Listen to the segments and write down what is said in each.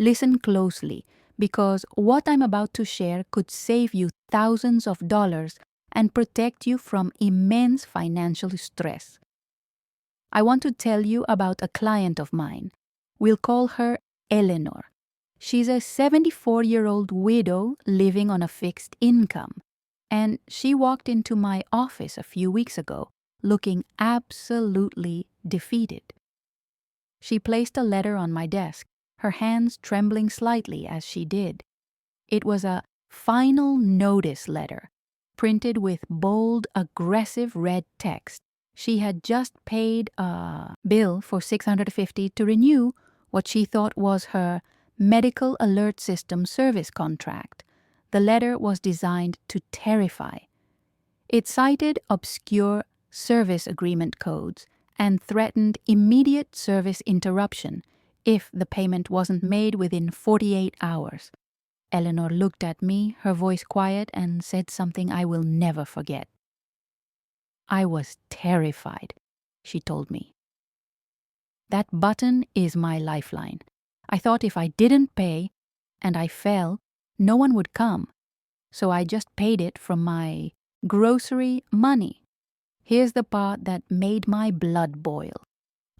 Listen closely, because what I'm about to share could save you thousands of dollars and protect you from immense financial stress. I want to tell you about a client of mine. We'll call her Eleanor. She's a 74-year-old widow living on a fixed income, and she walked into my office a few weeks ago looking absolutely defeated. She placed a letter on my desk, her hands trembling slightly as she did. It was a final notice letter, printed with bold, aggressive red text. She had just paid a bill for $650 to renew what she thought was her medical alert system service contract. The letter was designed to terrify. It cited obscure service agreement codes and threatened immediate service interruption if the payment wasn't made within 48 hours. Eleanor looked at me, her voice quiet, and said something I will never forget. "I was terrified," she told me. "That button is my lifeline. I thought if I didn't pay, and I fell, no one would come. So I just paid it from my grocery money." Here's the part that made my blood boil.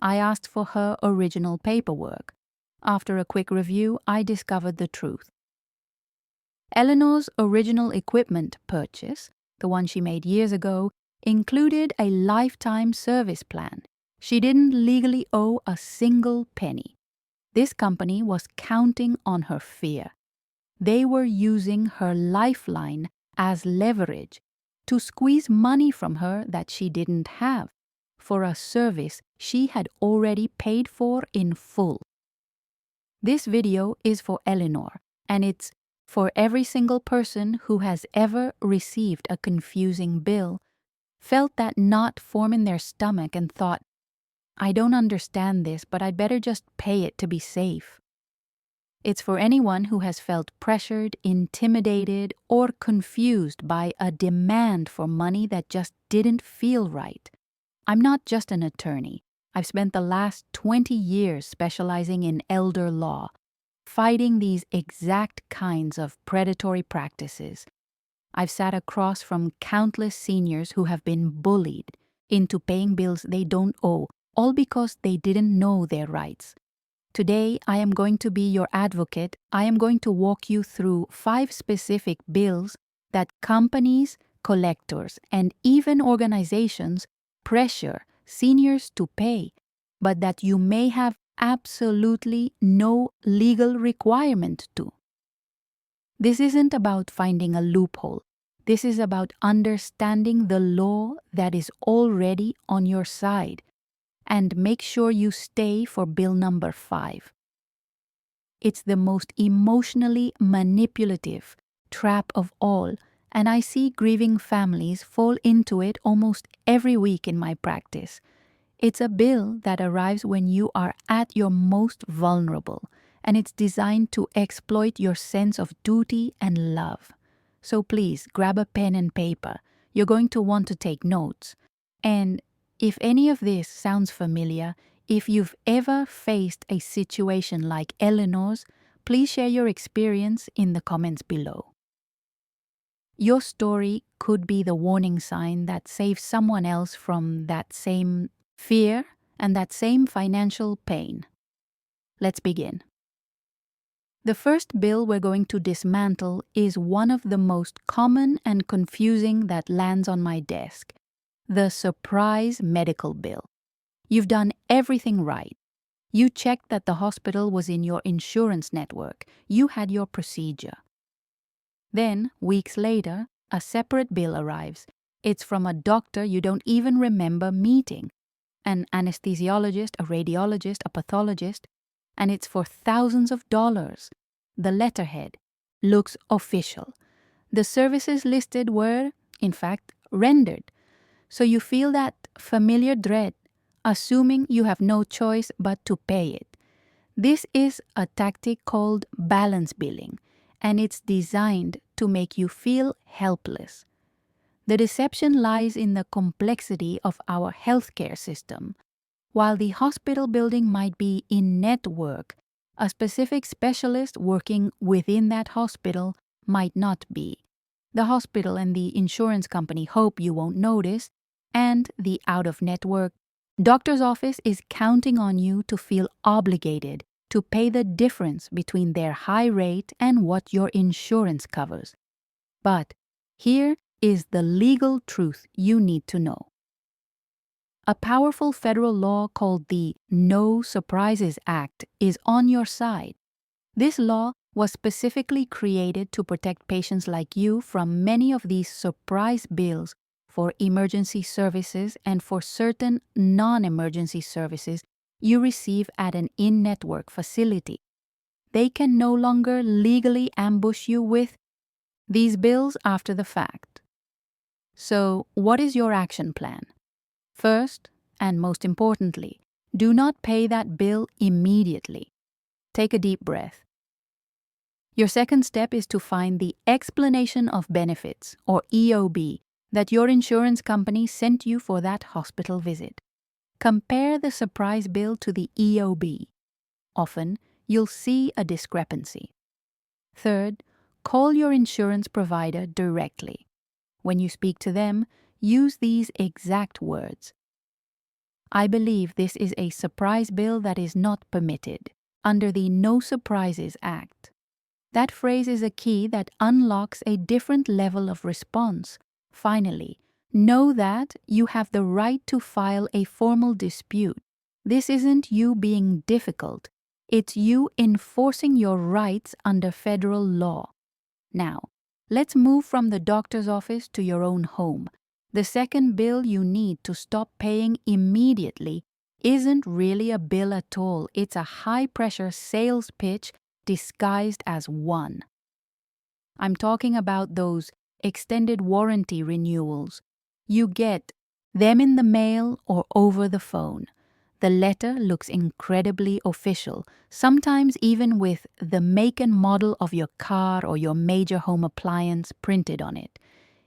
I asked for her original paperwork. After a quick review, I discovered the truth. Eleanor's original equipment purchase, the one she made years ago, included a lifetime service plan. She didn't legally owe a single penny. This company was counting on her fear. They were using her lifeline as leverage to squeeze money from her that she didn't have for a service she had already paid for in full. This video is for Eleanor, and it's for every single person who has ever received a confusing bill, felt that knot form in their stomach and thought, "I don't understand this, but I'd better just pay it to be safe." It's for anyone who has felt pressured, intimidated, or confused by a demand for money that just didn't feel right. I'm not just an attorney. I've spent the last 20 years specializing in elder law, fighting these exact kinds of predatory practices. I've sat across from countless seniors who have been bullied into paying bills they don't owe, all because they didn't know their rights. Today, I am going to be your advocate. I am going to walk you through 5 specific bills that companies, collectors, and even organizations pressure seniors to pay, but that you may have absolutely no legal requirement to. This isn't about finding a loophole. This is about understanding the law that is already on your side. And make sure you stay for bill number 5. It's the most emotionally manipulative trap of all, and I see grieving families fall into it almost every week in my practice. It's a bill that arrives when you are at your most vulnerable, and it's designed to exploit your sense of duty and love. So please grab a pen and paper. You're going to want to take notes. And if any of this sounds familiar, if you've ever faced a situation like Eleanor's, please share your experience in the comments below. Your story could be the warning sign that saves someone else from that same fear and that same financial pain. Let's begin. The first bill we're going to dismantle is one of the most common and confusing that lands on my desk. The surprise medical bill. You've done everything right. You checked that the hospital was in your insurance network. You had your procedure. Then, weeks later, a separate bill arrives. It's from a doctor you don't even remember meeting. An anesthesiologist, a radiologist, a pathologist, and it's for thousands of dollars. The letterhead looks official. The services listed were, in fact, rendered. So you feel that familiar dread, assuming you have no choice but to pay it. This is a tactic called balance billing, and it's designed to make you feel helpless. The deception lies in the complexity of our healthcare system. While the hospital building might be in network, A specific specialist working within that hospital might not be. The hospital and the insurance company hope you won't notice, and the out-of-network doctor's office is counting on you to feel obligated to pay the difference between their high rate and what your insurance covers. But here is the legal truth you need to know. A powerful federal law called the No Surprises Act is on your side. This law was specifically created to protect patients like you from many of these surprise bills for emergency services and for certain non-emergency services you receive at an in-network facility. They can no longer legally ambush you with these bills after the fact. So, what is your action plan? First, and most importantly, do not pay that bill immediately. Take a deep breath. Your second step is to find the explanation of benefits, or EOB, that your insurance company sent you for that hospital visit. Compare the surprise bill to the EOB. Often, you'll see a discrepancy. Third, call your insurance provider directly. When you speak to them, use these exact words. I believe this is a surprise bill that is not permitted under the No Surprises Act. That phrase is a key that unlocks a different level of response. Finally, know that you have the right to file a formal dispute. This isn't you being difficult. It's you enforcing your rights under federal law. Now, let's move from the doctor's office to your own home. The second bill you need to stop paying immediately isn't really a bill at all. It's a high-pressure sales pitch disguised as one. I'm talking about those extended warranty renewals. You get them in the mail or over the phone. The letter looks incredibly official, sometimes even with the make and model of your car or your major home appliance printed on it.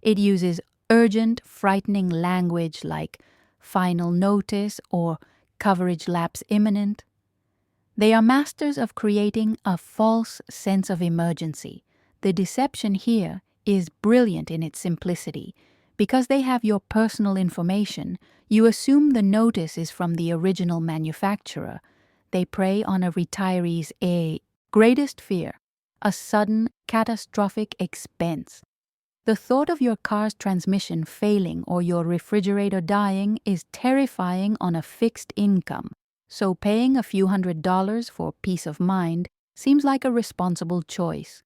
It uses urgent, frightening language like final notice or coverage lapse imminent. They are masters of creating a false sense of emergency. The deception here is brilliant in its simplicity. Because they have your personal information, you assume the notice is from the original manufacturer. They prey on a retiree's greatest fear, a sudden, catastrophic expense. The thought of your car's transmission failing or your refrigerator dying is terrifying on a fixed income. So paying a few $100s for peace of mind seems like a responsible choice.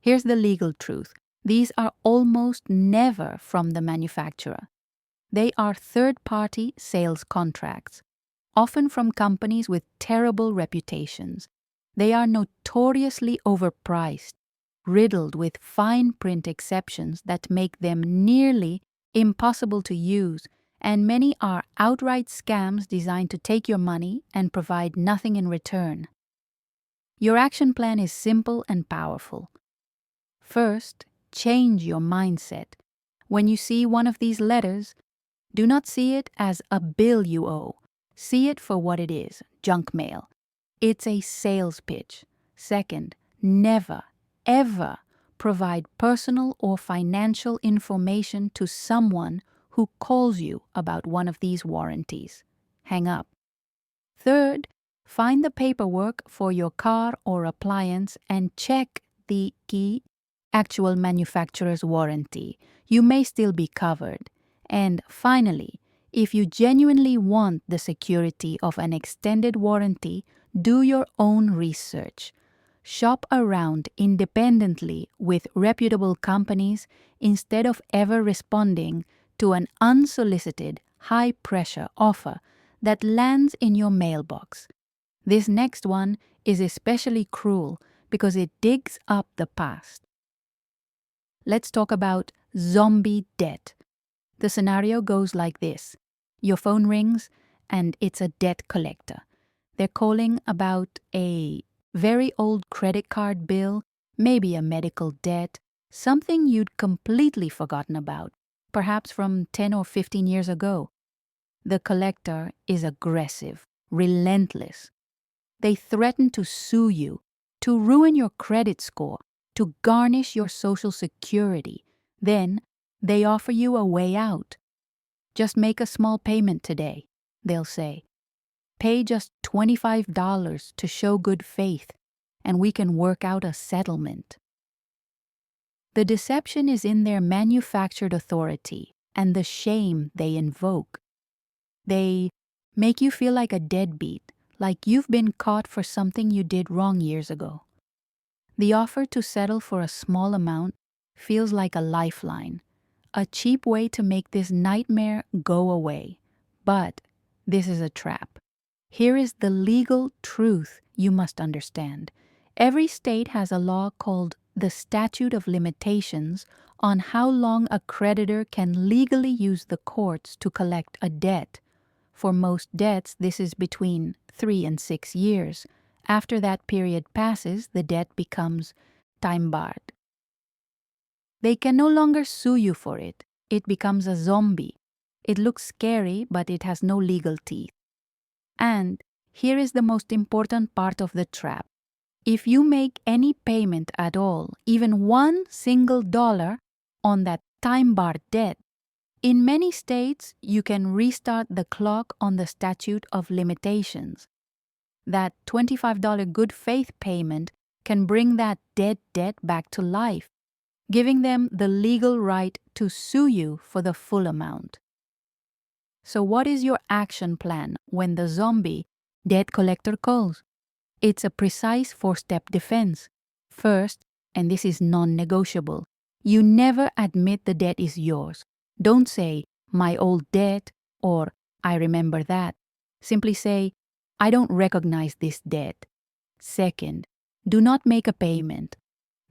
Here's the legal truth. These are almost never from the manufacturer. They are third-party sales contracts, often from companies with terrible reputations. They are notoriously overpriced, riddled with fine print exceptions that make them nearly impossible to use, and many are outright scams designed to take your money and provide nothing in return. Your action plan is simple and powerful. First, change your mindset. When you see one of these letters, do not see it as a bill you owe. See it for what it is, junk mail. It's a sales pitch. Second, never, ever provide personal or financial information to someone who calls you about one of these warranties. Hang up. Third, find the paperwork for your car or appliance and check the actual manufacturer's warranty. You may still be covered. And finally, if you genuinely want the security of an extended warranty, do your own research. Shop around independently with reputable companies instead of ever responding to an unsolicited, high-pressure offer that lands in your mailbox. This next one is especially cruel because it digs up the past. Let's talk about zombie debt. The scenario goes like this. Your phone rings and it's a debt collector. They're calling about a very old credit card bill, maybe a medical debt, something you'd completely forgotten about, perhaps from 10 or 15 years ago. The collector is aggressive, relentless. They threaten to sue you, to ruin your credit score, to garnish your Social Security. Then they offer you a way out. Just make a small payment today, they'll say. Pay just $25 to show good faith, and we can work out a settlement. The deception is in their manufactured authority and the shame they invoke. They make you feel like a deadbeat, like you've been caught for something you did wrong years ago. The offer to settle for a small amount feels like a lifeline, a cheap way to make this nightmare go away. But this is a trap. Here is the legal truth you must understand. Every state has a law called the Statute of Limitations on how long a creditor can legally use the courts to collect a debt. For most debts, this is between 3 and 6 years. After that period passes, the debt becomes time-barred. They can no longer sue you for it. It becomes a zombie. It looks scary, but it has no legal teeth. And here is the most important part of the trap. If you make any payment at all, even $1 single on that time-barred debt, in many states you can restart the clock on the statute of limitations. That $25 good faith payment can bring that dead debt back to life, giving them the legal right to sue you for the full amount. So what is your action plan when the zombie debt collector calls? It's a precise 4-step defense. First, and this is non-negotiable, you never admit the debt is yours. Don't say, "my old debt," or "I remember that." Simply say, "I don't recognize this debt." Second, do not make a payment.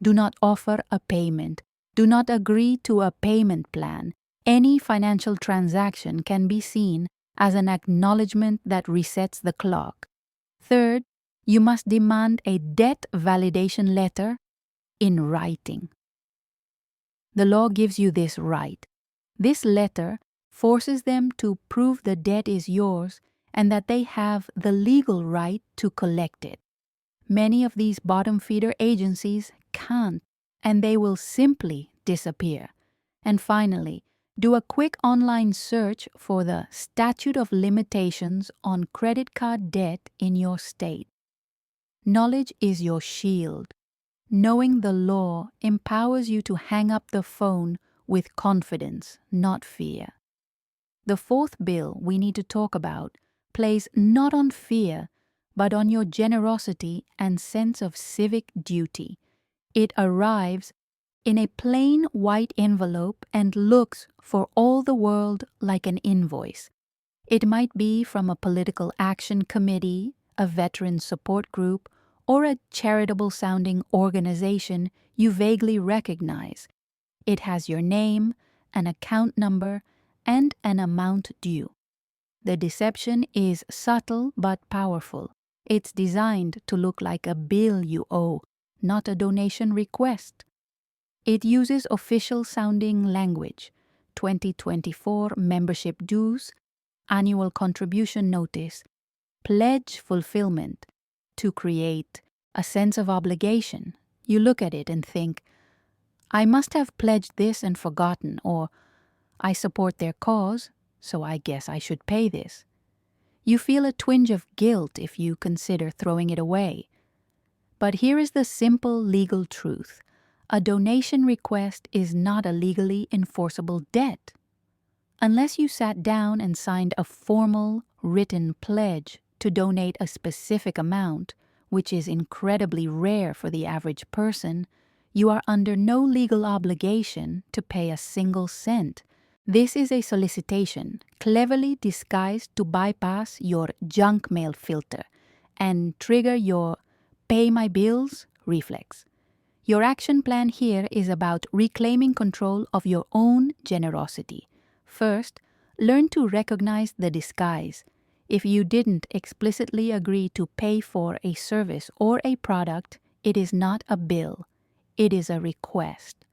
Do not offer a payment. Do not agree to a payment plan. Any financial transaction can be seen as an acknowledgement that resets the clock. Third, you must demand a debt validation letter in writing. The law gives you this right. This letter forces them to prove the debt is yours and that they have the legal right to collect it. Many of these bottom feeder agencies can't, and they will simply disappear. And finally, do a quick online search for the Statute of Limitations on credit card debt in your state. Knowledge is your shield. Knowing the law empowers you to hang up the phone with confidence, not fear. The fourth bill we need to talk about plays not on fear, but on your generosity and sense of civic duty. It arrives in a plain white envelope and looks for all the world like an invoice. It might be from a political action committee, a veteran support group, or a charitable-sounding organization you vaguely recognize. It has your name, an account number, and an amount due. The deception is subtle but powerful. It's designed to look like a bill you owe, not a donation request. It uses official-sounding language, 2024 membership dues, annual contribution notice, pledge fulfillment, to create a sense of obligation. You look at it and think, "I must have pledged this and forgotten," or "I support their cause, so I guess I should pay this." You feel a twinge of guilt if you consider throwing it away. But here is the simple legal truth. A donation request is not a legally enforceable debt. Unless you sat down and signed a formal, written pledge to donate a specific amount, which is incredibly rare for the average person, you are under no legal obligation to pay a single cent. This is a solicitation cleverly disguised to bypass your junk mail filter and trigger your "pay my bills" reflex. Your action plan here is about reclaiming control of your own generosity. First, learn to recognize the disguise. If you didn't explicitly agree to pay for a service or a product, it is not a bill. It is a request.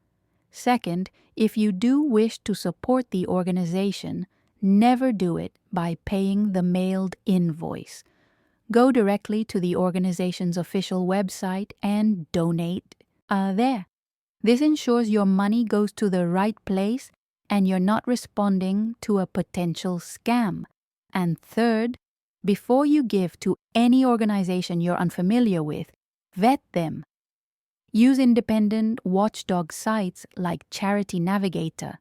Second, if you do wish to support the organization, never do it by paying the mailed invoice. Go directly to the organization's official website and donate there. This ensures your money goes to the right place and you're not responding to a potential scam. And third, before you give to any organization you're unfamiliar with, vet them. Use independent watchdog sites like Charity Navigator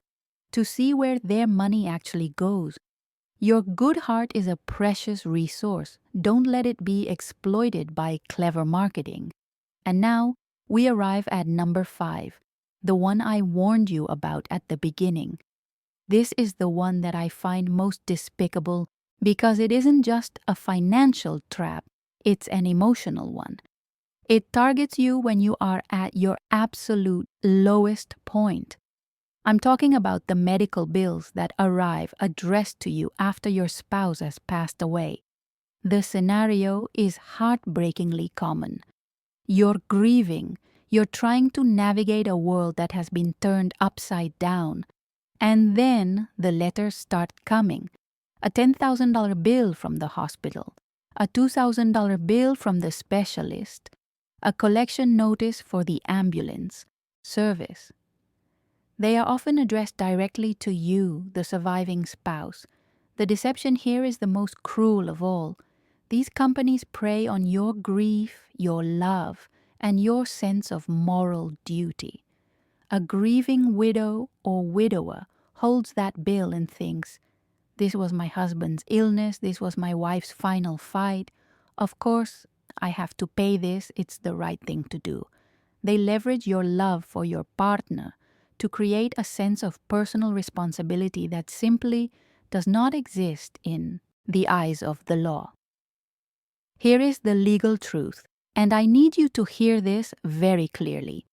to see where their money actually goes. Your good heart is a precious resource. Don't let it be exploited by clever marketing. And now, we arrive at number 5, the one I warned you about at the beginning. This is the one that I find most despicable because it isn't just a financial trap, it's an emotional one. It targets you when you are at your absolute lowest point. I'm talking about the medical bills that arrive addressed to you after your spouse has passed away. The scenario is heartbreakingly common. You're grieving, you're trying to navigate a world that has been turned upside down. And then the letters start coming. A $10,000 bill from the hospital, a $2,000 bill from the specialist, a collection notice for the ambulance service. They are often addressed directly to you, the surviving spouse. The deception here is the most cruel of all. These companies prey on your grief, your love, and your sense of moral duty. A grieving widow or widower holds that bill and thinks, this was my husband's illness, this was my wife's final fight. Of course, I have to pay this, it's the right thing to do. They leverage your love for your partner to create a sense of personal responsibility that simply does not exist in the eyes of the law. Here is the legal truth, and I need you to hear this very clearly.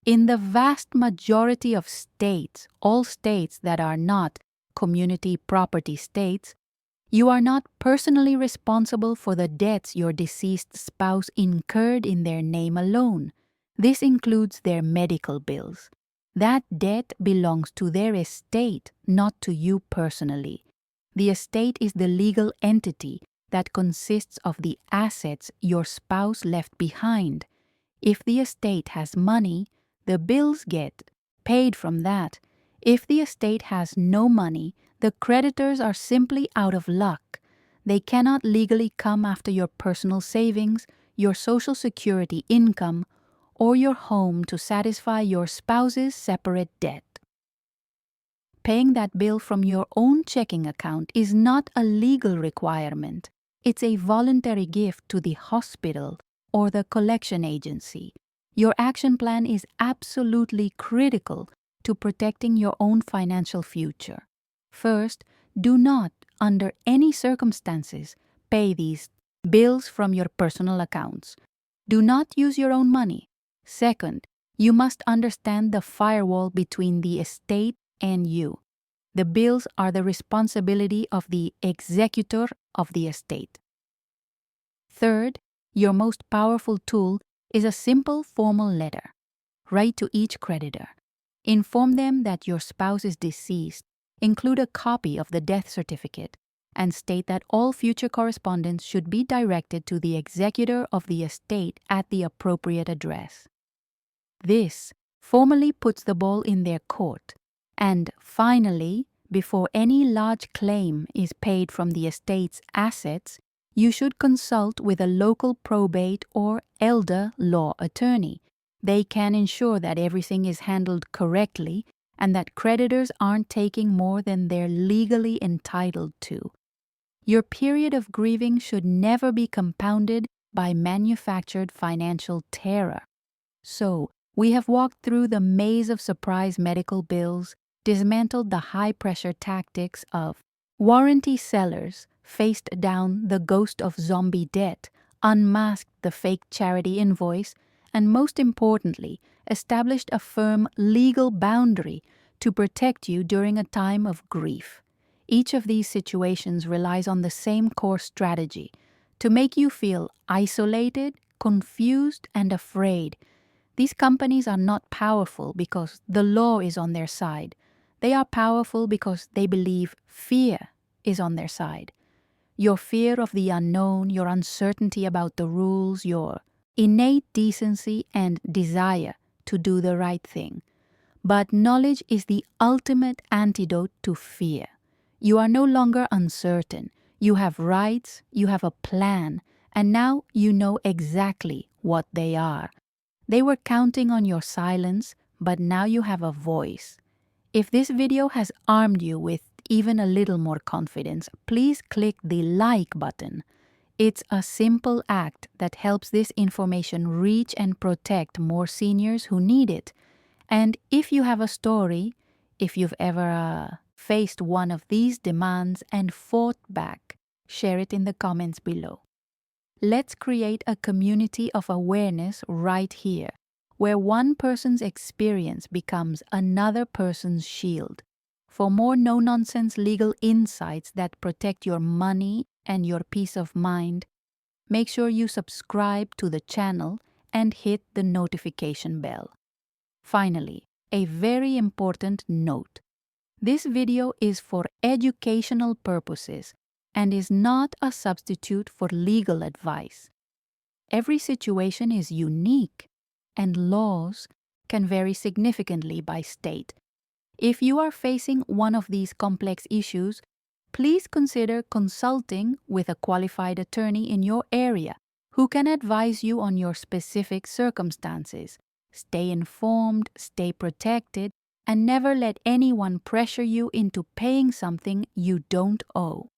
In the vast majority of states, all states that are not community property states, you are not personally responsible for the debts your deceased spouse incurred in their name alone. This includes their medical bills. That debt belongs to their estate, not to you personally. The estate is the legal entity that consists of the assets your spouse left behind. If the estate has money, the bills get paid from that. If the estate has no money, the creditors are simply out of luck. They cannot legally come after your personal savings, your Social Security income, or your home to satisfy your spouse's separate debt. Paying that bill from your own checking account is not a legal requirement. It's a voluntary gift to the hospital or the collection agency. Your action plan is absolutely critical to protecting your own financial future. First, do not, under any circumstances, pay these bills from your personal accounts. Do not use your own money. Second, you must understand the firewall between the estate and you. The bills are the responsibility of the executor of the estate. Third, your most powerful tool is a simple formal letter. Write to each creditor. Inform them that your spouse is deceased. Include a copy of the death certificate and state that all future correspondence should be directed to the executor of the estate at the appropriate address. This formally puts the ball in their court. And finally, before any large claim is paid from the estate's assets, you should consult with a local probate or elder law attorney. They can ensure that everything is handled correctly and that creditors aren't taking more than they're legally entitled to. Your period of grieving should never be compounded by manufactured financial terror. So, we have walked through the maze of surprise medical bills, dismantled the high-pressure tactics of warranty sellers, faced down the ghost of zombie debt, unmasked the fake charity invoice, and most importantly, established a firm legal boundary to protect you during a time of grief. Each of these situations relies on the same core strategy, to make you feel isolated, confused, and afraid. These companies are not powerful because the law is on their side. They are powerful because they believe fear is on their side. Your fear of the unknown, your uncertainty about the rules, your innate decency and desire to do the right thing. But knowledge is the ultimate antidote to fear. You are no longer uncertain. You have rights, you have a plan, and now you know exactly what they are. They were counting on your silence, but now you have a voice. If this video has armed you with even a little more confidence, please click the like button. It's a simple act that helps this information reach and protect more seniors who need it. And if you have a story, if you've ever faced one of these demands and fought back, share it in the comments below. Let's create a community of awareness right here, where one person's experience becomes another person's shield. For more no-nonsense legal insights that protect your money and your peace of mind, make sure you subscribe to the channel and hit the notification bell. Finally, a very important note. This video is for educational purposes and is not a substitute for legal advice. Every situation is unique, and laws can vary significantly by state. If you are facing one of these complex issues, please consider consulting with a qualified attorney in your area who can advise you on your specific circumstances. Stay informed, stay protected, and never let anyone pressure you into paying something you don't owe.